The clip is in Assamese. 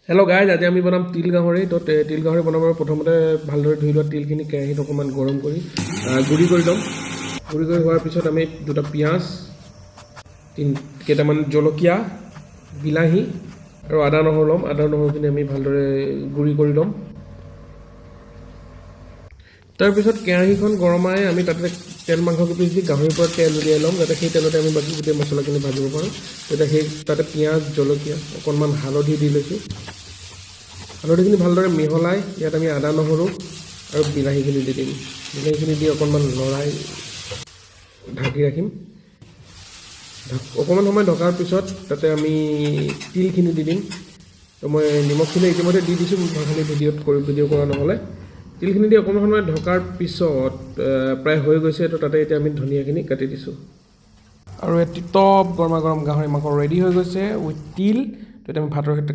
হেল্ল' গাইজ, আজি আমি বনাম তিল গাহৰি। তো তিল গাহৰি বনাবৰ প্ৰথমতে ভালদৰে ধুই লোৱা তিলখিনি কেৰাহীত অকণমান গৰম কৰি গুড়ি কৰি ল'ম। গুড়ি কৰি হোৱাৰ পিছত আমি দুটা পিঁয়াজ, কেইটামান জলকীয়া, বিলাহী আৰু আদা নহৰু ল'ম। আদা নহৰুখিনি আমি ভালদৰে গুড়ি কৰি ল'ম। তাৰপিছত কেৰাহীখন গৰমাই আমি তাতে তেল মাংসকেইপিচ দি গাহৰিৰ পৰা তেল উলিয়াই ল'ম, যাতে সেই তেলতে আমি বাকী গোটেই মছলাখিনি ভাজিব পাৰোঁ। তেতিয়া সেই তাতে পিঁয়াজ, জলকীয়া, অকণমান হালধি দি লৈছোঁ। হালধিখিনি ভালদৰে মিহলাই ইয়াত আমি আদা নহৰু আৰু বিলাহীখিনি দি দিম। বিলাহীখিনি দি অকণমান লৰাই ঢাকি ৰাখিম। অকণমান সময় ঢকাৰ পিছত তাতে আমি তিলখিনি দি দিম। তো মই নিমখখিনি ইতিমধ্যে দি দিছোঁ, খালি ভিডিঅ' কৰা নহ'লে। তিলখিনি দি অকণমান সময় ঢকাৰ পিছত প্ৰায় হৈ গৈছে। তো তাতে এতিয়া আমি ধনিয়াখিনি কাটি দিছোঁ আৰু টপ গৰমা গৰম গাহৰি মাংস ৰেডি হৈ গৈছে উইথ তিল। তো এতিয়া আমি ভাতৰ সৈতে